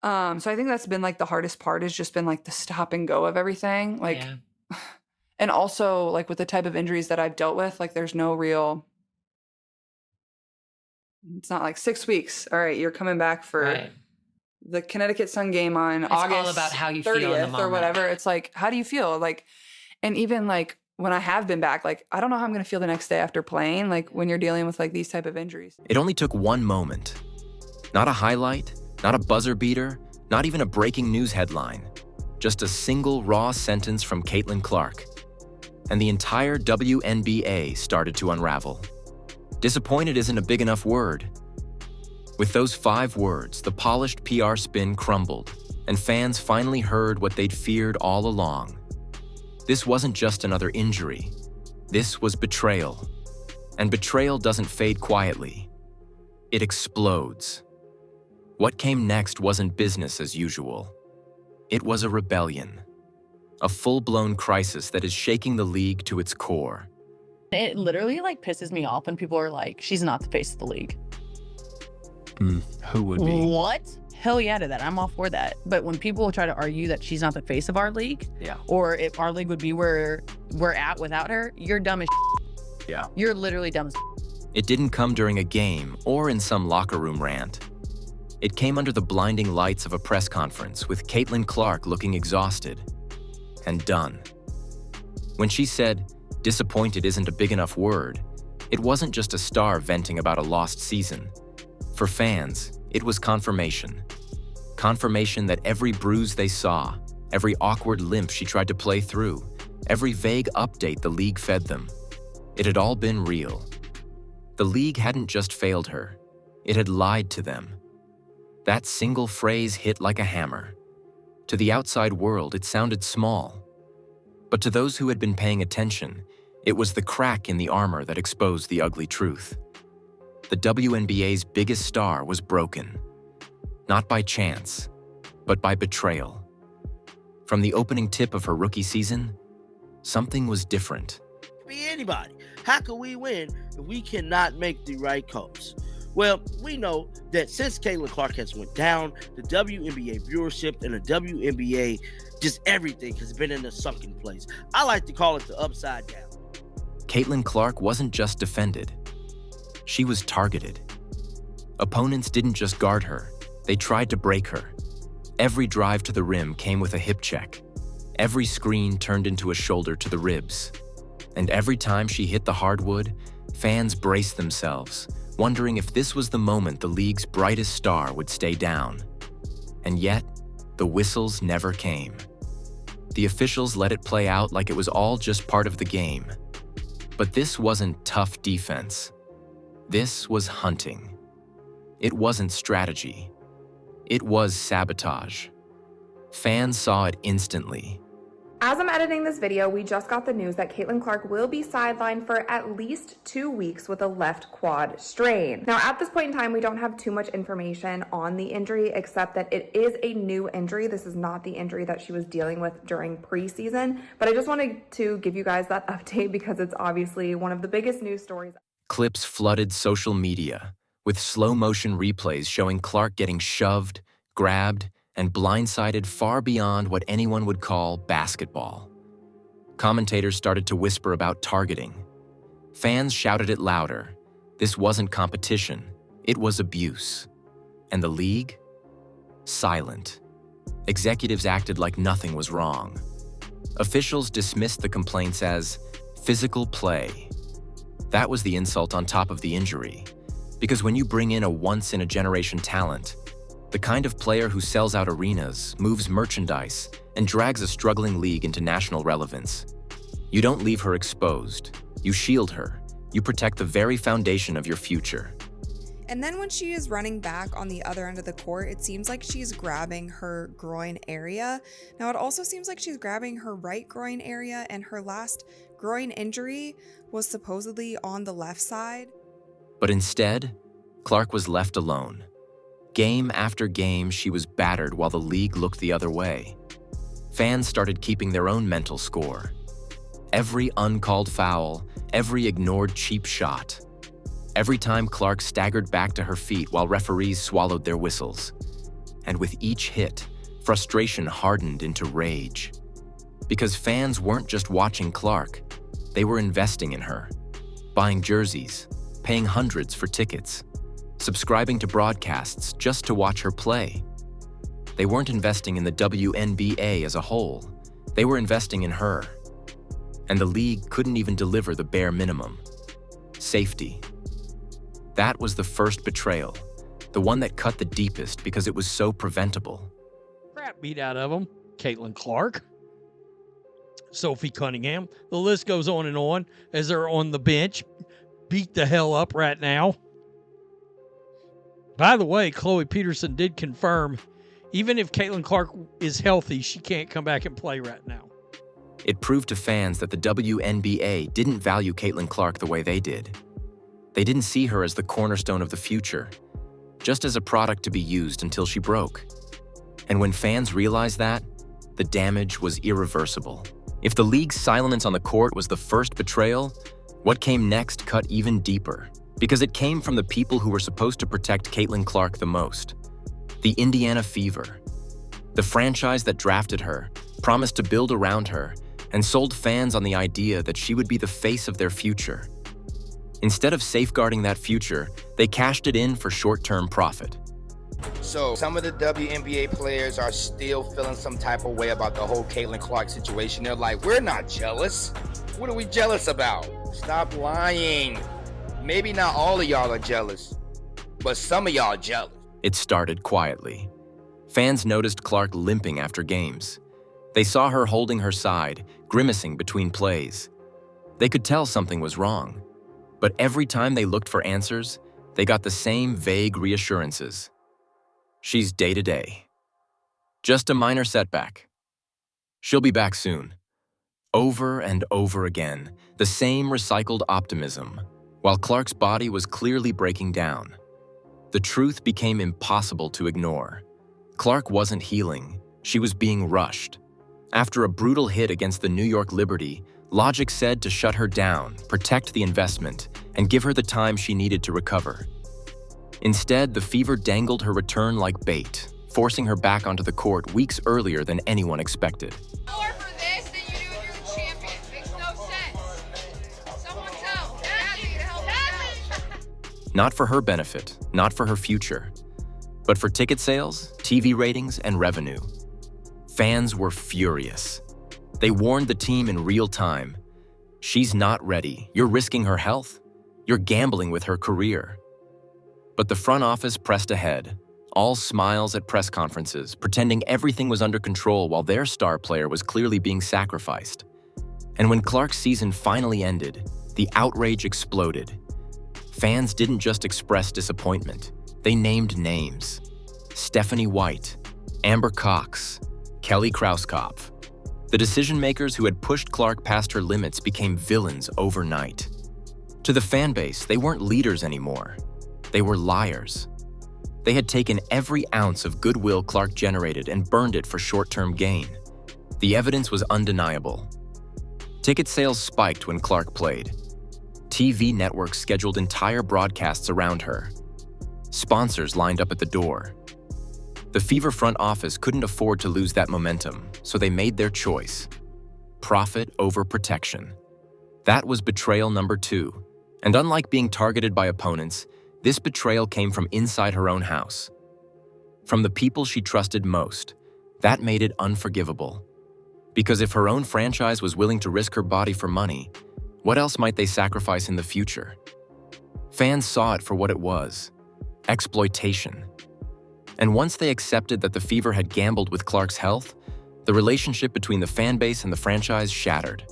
So I think that's been like the hardest part is just been like the stop and go of everything. Like, Yeah. and also like with the type of injuries that I've dealt with, like there's no real, it's not like 6 weeks. All right, you're coming back for Right. the Connecticut Sun game on It's all about August how you feel in the 30th or moment. whatever. It's like, how do you feel? Like, and even like when I have been back, like I don't know how I'm going to feel the next day after playing, like when you're dealing with like these type of injuries. It only took one moment. Not a highlight, not a buzzer beater, not even a breaking news headline. Just a single raw sentence from Caitlin Clark. And the entire WNBA started to unravel. Disappointed isn't a big enough word. With those 5 words, the polished PR spin crumbled, and fans finally heard what they'd feared all along. This wasn't just another injury. This was betrayal. And betrayal doesn't fade quietly. It explodes. What came next wasn't business as usual. It was a rebellion. A full-blown crisis that is shaking the league to its core. It literally like pisses me off when people are like, she's not the face of the league. Who would be? What? Hell yeah to that. I'm all for that. But when people try to argue that she's not the face of our league, or if our league would be where we're at without her, you're dumb as Yeah. You're literally dumb as It didn't come during a game or in some locker room rant. It came under the blinding lights of a press conference with Caitlin Clark looking exhausted and done. When she said, "Disappointed isn't a big enough word," it wasn't just a star venting about a lost season. For fans, it was confirmation. Confirmation that every bruise they saw, every awkward limp she tried to play through, every vague update the league fed them, it had all been real. The league hadn't just failed her, it had lied to them. That single phrase hit like a hammer. To the outside world, it sounded small. But to those who had been paying attention, it was the crack in the armor that exposed the ugly truth. The WNBA's biggest star was broken. Not by chance, but by betrayal. From the opening tip of her rookie season, something was different. Be anybody. How can we win if we cannot make the right calls? Well, we know that since Caitlin Clark has went down, the WNBA viewership and the WNBA, just everything has been in a sunken place. I like to call it the upside down. Caitlin Clark wasn't just defended. She was targeted. Opponents didn't just guard her, they tried to break her. Every drive to the rim came with a hip check. Every screen turned into a shoulder to the ribs. And every time she hit the hardwood, fans braced themselves, wondering if this was the moment the league's brightest star would stay down. And yet, the whistles never came. The officials let it play out like it was all just part of the game. But this wasn't tough defense. This was hunting. It wasn't strategy. It was sabotage. Fans saw it instantly. As I'm editing this video, we just got the news that Caitlin Clark will be sidelined for at least 2 weeks with a left quad strain. Now, at this point in time, we don't have too much information on the injury, except that it is a new injury. This is not the injury that she was dealing with during preseason, but I just wanted to give you guys that update because it's obviously one of the biggest news stories. Clips flooded social media, with slow-motion replays showing Clark getting shoved, grabbed, and blindsided far beyond what anyone would call basketball. Commentators started to whisper about targeting. Fans shouted it louder. This wasn't competition, it was abuse. And the league? Silent. Executives acted like nothing was wrong. Officials dismissed the complaints as physical play. That was the insult on top of the injury. Because when you bring in a once-in-a-generation talent, the kind of player who sells out arenas, moves merchandise, and drags a struggling league into national relevance, you don't leave her exposed. You shield her. You protect the very foundation of your future. And then when she is running back on the other end of the court, it seems like she's grabbing her groin area. Now, it also seems like she's grabbing her right groin area, and her last groin injury was supposedly on the left side. But instead, Clark was left alone. Game after game, she was battered while the league looked the other way. Fans started keeping their own mental score. Every uncalled foul, every ignored cheap shot. Every time Clark staggered back to her feet while referees swallowed their whistles. And with each hit, frustration hardened into rage. Because fans weren't just watching Clark, they were investing in her. Buying jerseys, paying hundreds for tickets, subscribing to broadcasts just to watch her play. They weren't investing in the WNBA as a whole. They were investing in her. And the league couldn't even deliver the bare minimum. Safety. That was the first betrayal, the one that cut the deepest because it was so preventable. Crap beat out of them. Caitlin Clark, Sophie Cunningham. The list goes on and on as they're on the bench. Beat the hell up right now. By the way, Chloe Peterson did confirm, even if Caitlin Clark is healthy, she can't come back and play right now. It proved to fans that the WNBA didn't value Caitlin Clark the way they did. They didn't see her as the cornerstone of the future, just as a product to be used until she broke. And when fans realized that, the damage was irreversible. If the league's silence on the court was the first betrayal, what came next cut even deeper, because it came from the people who were supposed to protect Caitlin Clark the most. The Indiana Fever. The franchise that drafted her, promised to build around her, and sold fans on the idea that she would be the face of their future. Instead of safeguarding that future, they cashed it in for short-term profit. So some of the WNBA players are still feeling some type of way about the whole Caitlin Clark situation. They're like, we're not jealous. What are we jealous about? Stop lying. Maybe not all of y'all are jealous, but some of y'all are jealous. It started quietly. Fans noticed Clark limping after games. They saw her holding her side, grimacing between plays. They could tell something was wrong. But every time they looked for answers, they got the same vague reassurances. She's day-to-day. Just a minor setback. She'll be back soon. Over and over again, the same recycled optimism, while Clark's body was clearly breaking down. The truth became impossible to ignore. Clark wasn't healing, she was being rushed. After a brutal hit against the New York Liberty, logic said to shut her down, protect the investment, and give her the time she needed to recover. Instead, the Fever dangled her return like bait, forcing her back onto the court weeks earlier than anyone expected. More for this than you do when you're the champion. Makes no sense. Someone tell Daddy to help me out. Not for her benefit, not for her future, but for ticket sales, TV ratings, and revenue. Fans were furious. They warned the team in real time. She's not ready. You're risking her health. You're gambling with her career. But the front office pressed ahead, all smiles at press conferences, pretending everything was under control while their star player was clearly being sacrificed. And when Clark's season finally ended, the outrage exploded. Fans didn't just express disappointment. They named names. Stephanie White, Amber Cox, Kelly Krauskopf. The decision-makers who had pushed Clark past her limits became villains overnight. To the fan base, they weren't leaders anymore. They were liars. They had taken every ounce of goodwill Clark generated and burned it for short-term gain. The evidence was undeniable. Ticket sales spiked when Clark played. TV networks scheduled entire broadcasts around her. Sponsors lined up at the door. The Fever front office couldn't afford to lose that momentum, so they made their choice. Profit over protection. That was betrayal number 2. And unlike being targeted by opponents, this betrayal came from inside her own house. From the people she trusted most. That made it unforgivable. Because if her own franchise was willing to risk her body for money, what else might they sacrifice in the future? Fans saw it for what it was: exploitation. And once they accepted that the Fever had gambled with Clark's health, the relationship between the fan base and the franchise shattered.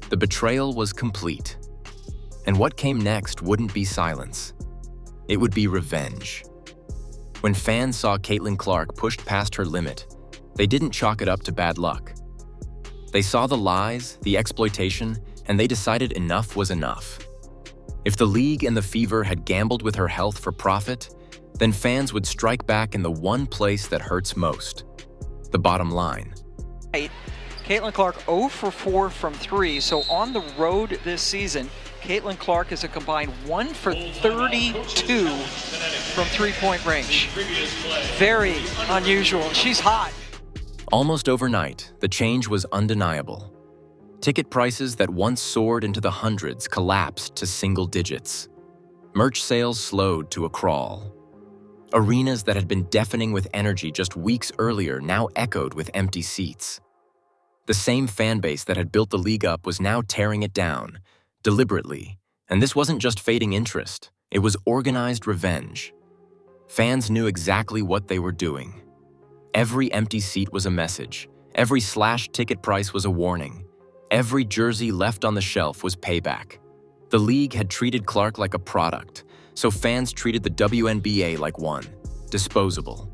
The betrayal was complete. And what came next wouldn't be silence. It would be revenge. When fans saw Caitlin Clark pushed past her limit, they didn't chalk it up to bad luck. They saw the lies, the exploitation, and they decided enough was enough. If the league and the Fever had gambled with her health for profit, then fans would strike back in the one place that hurts most: the bottom line. Caitlin Clark 0 for 4 from 3, so on the road this season, Caitlin Clark is a combined 1 for 32 from three-point range. Very unusual. She's hot. Almost overnight, the change was undeniable. Ticket prices that once soared into the hundreds collapsed to single digits. Merch sales slowed to a crawl. Arenas that had been deafening with energy just weeks earlier now echoed with empty seats. The same fan base that had built the league up was now tearing it down, deliberately, and this wasn't just fading interest, it was organized revenge. Fans knew exactly what they were doing. Every empty seat was a message. Every slashed ticket price was a warning. Every jersey left on the shelf was payback. The league had treated Clark like a product, so fans treated the WNBA like one, disposable.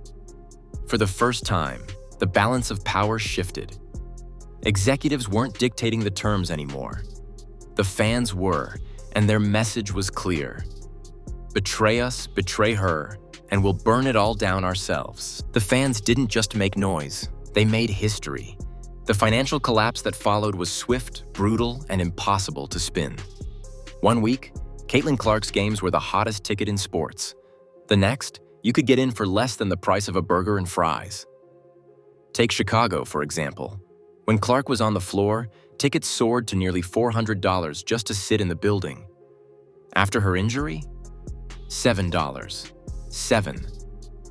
For the first time, the balance of power shifted. Executives weren't dictating the terms anymore. The fans were, and their message was clear. Betray us, betray her, and we'll burn it all down ourselves. The fans didn't just make noise, they made history. The financial collapse that followed was swift, brutal, and impossible to spin. One week, Caitlin Clark's games were the hottest ticket in sports. The next, you could get in for less than the price of a burger and fries. Take Chicago, for example. When Clark was on the floor, tickets soared to nearly $400 just to sit in the building. After her injury? $7.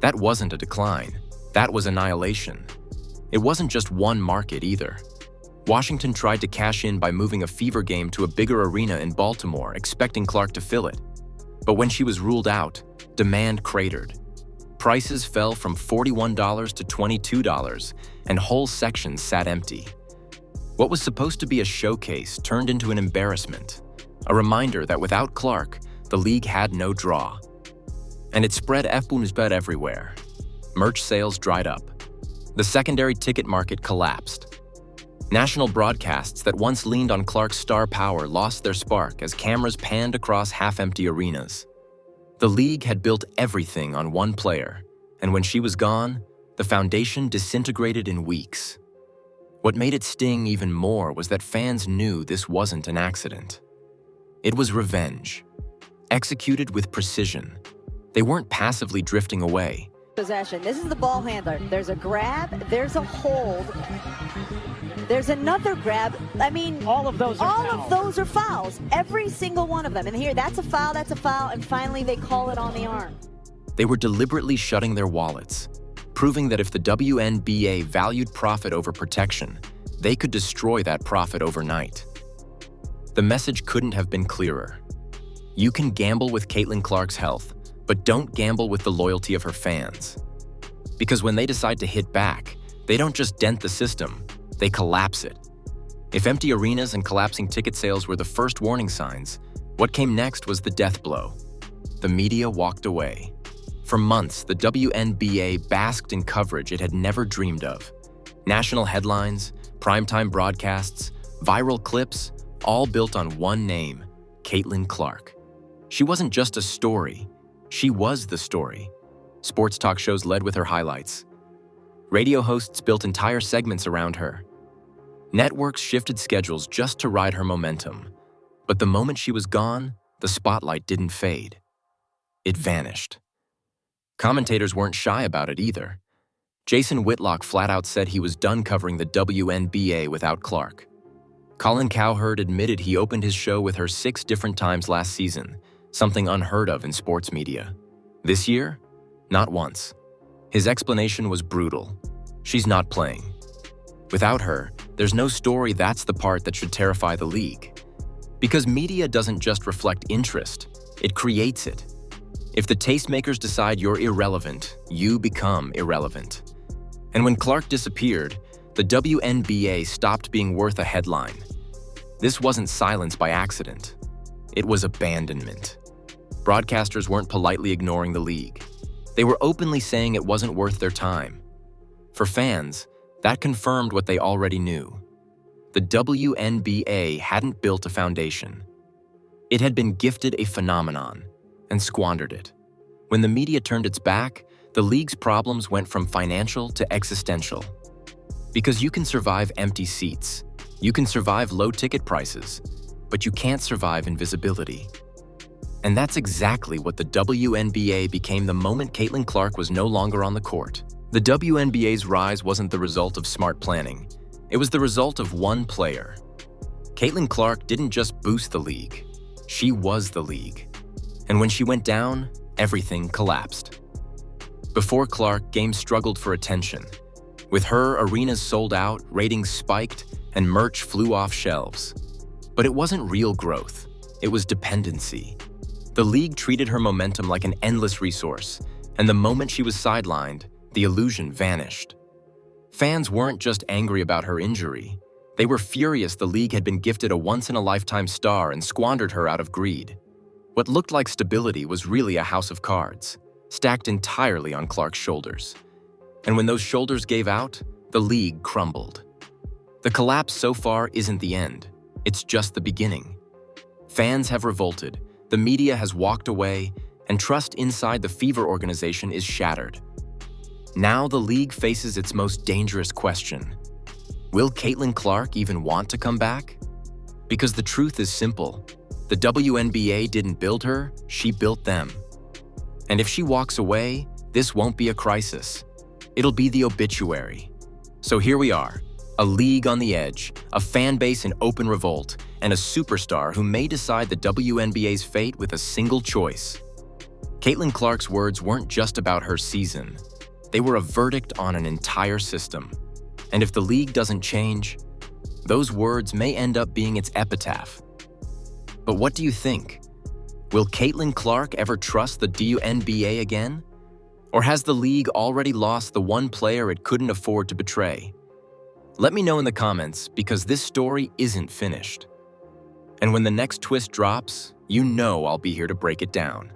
That wasn't a decline. That was annihilation. It wasn't just one market either. Washington tried to cash in by moving a Fever game to a bigger arena in Baltimore, expecting Clark to fill it. But when she was ruled out, demand cratered. Prices fell from $41 to $22, and whole sections sat empty. What was supposed to be a showcase turned into an embarrassment, a reminder that without Clark, the league had no draw. And it spread everywhere. Merch sales dried up. The secondary ticket market collapsed. National broadcasts that once leaned on Clark's star power lost their spark as cameras panned across half-empty arenas. The league had built everything on one player, and when she was gone, the foundation disintegrated in weeks. What made it sting even more was that fans knew this wasn't an accident. It was revenge, executed with precision. They weren't passively drifting away. Possession. This is the ball handler. There's a grab, there's a hold, there's another grab. I mean, all of those are fouls. Every single one of them. And here, that's a foul, and finally they call it on the arm. They were deliberately shutting their wallets, proving that if the WNBA valued profit over protection, they could destroy that profit overnight. The message couldn't have been clearer. You can gamble with Caitlin Clark's health, but don't gamble with the loyalty of her fans. Because when they decide to hit back, they don't just dent the system, they collapse it. If empty arenas and collapsing ticket sales were the first warning signs, what came next was the death blow. The media walked away. For months, the WNBA basked in coverage it had never dreamed of. National headlines, primetime broadcasts, viral clips, all built on one name, Caitlin Clark. She wasn't just a story. She was the story. Sports talk shows led with her highlights. Radio hosts built entire segments around her. Networks shifted schedules just to ride her momentum. But the moment she was gone, the spotlight didn't fade. It vanished. Commentators weren't shy about it either. Jason Whitlock flat out said he was done covering the WNBA without Clark. Colin Cowherd admitted he opened his show with her 6 different times last season, something unheard of in sports media. This year, not once. His explanation was brutal. She's not playing. Without her, there's no story that's the part that should terrify the league. Because media doesn't just reflect interest, it creates it. If the tastemakers decide you're irrelevant, you become irrelevant. And when Clark disappeared, the WNBA stopped being worth a headline. This wasn't silence by accident. It was abandonment. Broadcasters weren't politely ignoring the league. They were openly saying it wasn't worth their time. For fans, that confirmed what they already knew. The WNBA hadn't built a foundation. It had been gifted a phenomenon and squandered it. When the media turned its back, the league's problems went from financial to existential. Because you can survive empty seats, you can survive low ticket prices, but you can't survive invisibility. And that's exactly what the WNBA became the moment Caitlin Clark was no longer on the court. The WNBA's rise wasn't the result of smart planning. It was the result of one player. Caitlin Clark didn't just boost the league. She was the league. And when she went down, everything collapsed. Before Clark, games struggled for attention. With her, arenas sold out, ratings spiked, and merch flew off shelves. But it wasn't real growth. It was dependency. The league treated her momentum like an endless resource, and the moment she was sidelined, the illusion vanished. Fans weren't just angry about her injury. They were furious the league had been gifted a once-in-a-lifetime star and squandered her out of greed. What looked like stability was really a house of cards, stacked entirely on Clark's shoulders. And when those shoulders gave out, the league crumbled. The collapse so far isn't the end. It's just the beginning. Fans have revolted, the media has walked away, and trust inside the Fever organization is shattered. Now the league faces its most dangerous question. Will Caitlin Clark even want to come back? Because the truth is simple. The WNBA didn't build her, she built them. And if she walks away, this won't be a crisis. It'll be the obituary. So here we are, a league on the edge, a fan base in open revolt, and a superstar who may decide the WNBA's fate with a single choice. Caitlin Clark's words weren't just about her season. They were a verdict on an entire system. And if the league doesn't change, those words may end up being its epitaph. But what do you think? Will Caitlin Clark ever trust the WNBA again? Or has the league already lost the one player it couldn't afford to betray? Let me know in the comments, because this story isn't finished. And when the next twist drops, you know I'll be here to break it down.